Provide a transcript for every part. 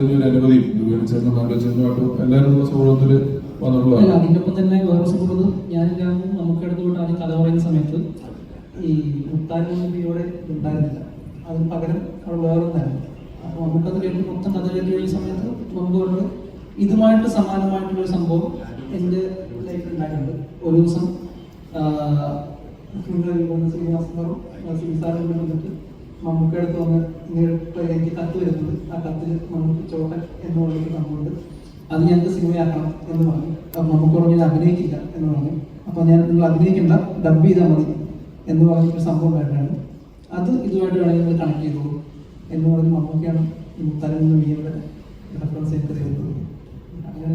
അനുമതി എല്ലാവരും സൗഹൃദത്തിൽ വന്നിട്ടുള്ളതാണ്. അതിനൊപ്പം തന്നെ വേറെ സംഭവം ഞാനെല്ലാം നമുക്ക് അടുത്തോട്ട് ആദ്യം കഥ പറയുന്ന സമയത്ത് ഈ മുത്താരിയോടെ ഉണ്ടായിരുന്നില്ല, അതിന് പകരം അവിടെ വേറൊന്നായിരുന്നു. അപ്പോൾ നമുക്കത് കേട്ട് മൊത്തം കഥ കേട്ട് കഴിഞ്ഞ സമയത്ത് നമുക്ക് പറഞ്ഞത് ഇതുമായിട്ട് സമാനമായിട്ടുള്ളൊരു സംഭവം എൻ്റെ ലൈഫിൽ ഉണ്ടായിട്ടുണ്ട്. ഒരു ദിവസം ശ്രീസാറിൽ വന്നിട്ട് മമ്മൂക്ക അടുത്ത് വന്ന് എനിക്ക് കത്ത് വരുന്നത്, ആ കത്തിൽ മമ്മൂക്ക് ചോട്ടൻ എന്ന് പറഞ്ഞൊരു സംഭവമുണ്ട്, അത് ഞങ്ങൾക്ക് സിനിമയാക്കണം എന്ന് പറഞ്ഞു. അപ്പം നമുക്ക് പറഞ്ഞു ഞാൻ അഭിനയിക്കില്ല എന്ന് പറഞ്ഞു. അപ്പോൾ ഞാൻ നിങ്ങൾ അഭിനയിക്കേണ്ട, ഡബ് ചെയ്താൽ മതി എന്ന് പറഞ്ഞൊരു സംഭവം ഉണ്ടായിട്ടാണ്. അത് ഇതുമായിട്ട് വേണമെങ്കിൽ നിങ്ങൾ കണക്ട് ചെയ്തോളൂ എന്ന് പറഞ്ഞ് മമ്മൂക്കയാണ് മുത്താരിൽ നിന്ന് വീയുടെ റെഫറൻസ് എനിക്ക് തരുന്നത്. അങ്ങനെ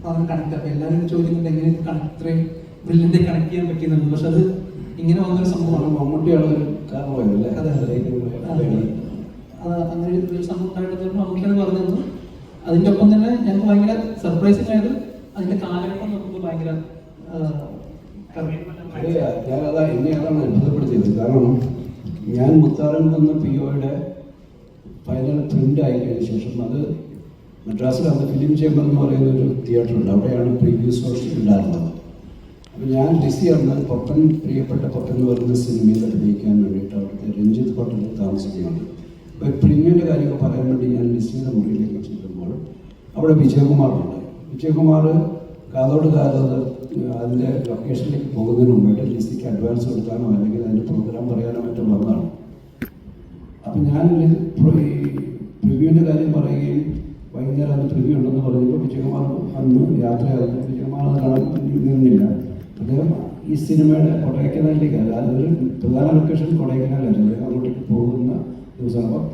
സാധനം കണക്ട്. അപ്പോൾ എല്ലാവരും ചോദിക്കുന്നുണ്ട് എങ്ങനെ ഇത്രയും ബ്രില്യൻ്റ് കണക്ട് ചെയ്യാൻ പറ്റിയെന്നുണ്ട്. പക്ഷെ അത് ഇങ്ങനെ വന്നൊരു സംഭവമാണ്. മമ്മൂട്ടിയാണ് കാരണമായതല്ലേ? അതെ അങ്ങനെ ഒരു സംഭവം ഉണ്ടായിട്ട് മമ്മൂട്ടിയാണ് പറഞ്ഞത്. അതിൻ്റെ ഒപ്പം തന്നെ ഞങ്ങൾക്ക് ഭയങ്കര സർപ്രൈസിങ് ആയത് അതിൻ്റെ കാലഘട്ടം നോക്കുമ്പോൾ ഭയങ്കര ഞാനതാ എന്നെ അതാണ് അത്ഭുതപ്പെടുത്തിയത്. കാരണം ഞാൻ മുത്താറിൽ നിന്ന് POയുടെ ഫൈനൽ പ്രിൻ്റ് ആയി കഴിഞ്ഞ ശേഷം അത് മദ്രാസിൽ അന്ന് ഫിലിം ചേംബർ എന്ന് പറയുന്ന ഒരു തിയേറ്ററുണ്ട്, അവിടെയാണ് പ്രീവ്യൂ ഷോസ് ഉണ്ടായിരുന്നത്. അപ്പോൾ ഞാൻ ബിസിയാണ്. പപ്പൻ, പ്രിയപ്പെട്ട പപ്പൻ എന്ന് പറയുന്ന സിനിമയിൽ അഭിനയിക്കാൻ വേണ്ടിയിട്ട് അവിടുത്തെ രഞ്ജിത്ത് ഹോട്ടലിൽ താമസിക്കുന്നുണ്ട്. അപ്പോൾ പ്രീമിയറിൻ്റെ കാര്യമൊക്കെ പറയാൻ വേണ്ടി ഞാൻ ലിസ്റ്റിയുടെ മുറിയിലേക്ക് ചെല്ലുമ്പോൾ അവിടെ വിജയകുമാറുണ്ട്. വിജയകുമാർ കാതോട് കാലത്ത് അതിൻ്റെ ലൊക്കേഷനിലേക്ക് പോകുന്നതിന് മുമ്പായിട്ട് ലിസ്റ്റിക്ക് അഡ്വാൻസ് കൊടുക്കാനോ അല്ലെങ്കിൽ അതിൻ്റെ പ്രോഗ്രാം പറയാനോ മറ്റോ വന്നതാണ്. അപ്പം ഞാൻ പ്രിവ്യൂവിൻ്റെ കാര്യം പറയുകയും വൈകുന്നേരം അത് പ്രിവ്യൂ ഉണ്ടെന്ന് പറഞ്ഞപ്പോൾ വിജയകുമാർ അന്ന് യാത്രയാകുന്നു. വിജയകുമാർ അത് കാണാൻ നിന്നില്ല. അദ്ദേഹം ഈ സിനിമയുടെ കൊടൈക്കനാലിലേക്ക്, അതൊരു പ്രധാന ലൊക്കേഷൻ കൊടൈക്കനാലായിരുന്നു, അദ്ദേഹം അങ്ങോട്ടേക്ക് പോകുന്ന ദിവസമാണ്. അപ്പം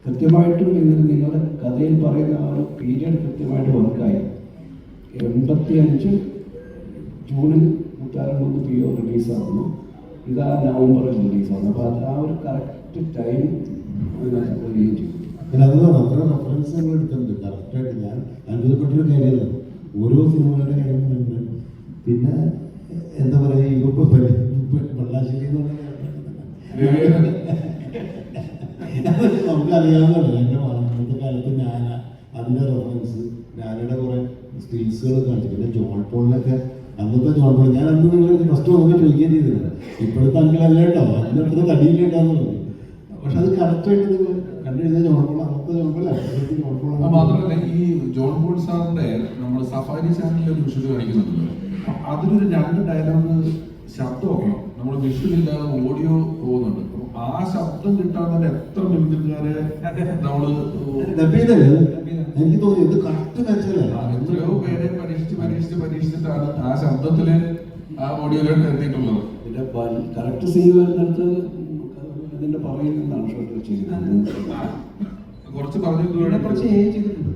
കൃത്യമായിട്ടും നിങ്ങളുടെ കഥയിൽ പറയുന്ന ആ ഒരു പീരിയഡ് കൃത്യമായിട്ട് വർക്കായി. 85 ജൂണിൽ മുത്താറിൽ നിന്ന് PO റിലീസാകുന്നു, ഇതാ നവംബറിൽ റിലീസാകുന്നു. അപ്പോൾ അത് ആ ഒരു കറക്റ്റ് ടൈം അതിനകത്ത് വരികയും ചെയ്തു. അതുകൊണ്ട് അത്ര റെഫറൻസ് ഞങ്ങൾ എടുത്തിട്ടുണ്ട് കറക്റ്റായിട്ട്. ഞാൻ അത്ഭുതപ്പെട്ടൊരു കാര്യമല്ല, ഓരോ സിനിമകളുടെ കാര്യം പറയുന്നത്. പിന്നെ എന്താ പറയുക, ഇപ്പോൾ വെള്ളാശ്ശേരി എന്ന് പറഞ്ഞ നമുക്കറിയാവുന്നതാണ്. എൻ്റെ അന്നത്തെ കാലത്ത് ഞാൻ അതിൻ്റെ റെഫറൻസ്, ഞാനയുടെ കുറേ സ്കിൽസുകൾ കാണിച്ചു. പിന്നെ ജോൺ പോളിനൊക്കെ അന്നത്തെ ജോൺ പോൾ ഞാൻ അന്ന് നിങ്ങൾ ഫസ്റ്റ് നമുക്ക് ചോദിക്കുകയും ചെയ്തില്ല, ഇപ്പോഴത്തെ അങ്കിളല്ല കേട്ടോ, അന്ന് എത്ര തടിയില്ലേക്കാന്ന് പറഞ്ഞു. പക്ഷെ അത് കറക്റ്റായിട്ട് നിങ്ങൾ കണ്ടുകഴിഞ്ഞാൽ ജോൺ പോൾ അന്നത്തെ ജോൺ പോൾ ജോൺ പോൾ മാത്രമല്ല, ഈ ജോൺ പോൾ സാറിന്റെ നമ്മൾ സഫാരി ചാനലിൽ ഒരു വിഷ്വൽ കാണിക്കുന്നുണ്ടല്ലോ, അതിലൊരു 2 ഡയലോഗ് ശബ്ദമൊക്കെ നമ്മൾ വിഷ്വലില്ലാതെ ഓഡിയോ പോകുന്നുണ്ട്. ആ ശബ്ദം കിട്ടാൻ തന്നെ എത്ര മിമിക്രിക്കാരെ നമ്മള് എനിക്ക് തോന്നി ഇത് കറക്റ്റ് മാച്ചല്ല. എത്രയോ പേരെ പരീക്ഷിച്ചിട്ടാണ് ആ ശബ്ദത്തില് ആ ഓഡിയോയിലോട്ട് എത്തിയിട്ടുള്ളത്. പിന്നെ കറക്റ്റ് സീൻ വരുന്നിടത്ത് ഇതിന്റെ പറയുന്നതാണ് ഷോട്ട് ചെയ്യുന്നത്. കുറച്ച് പറഞ്ഞു കുറച്ച് ചെയ്തിട്ടുണ്ട്.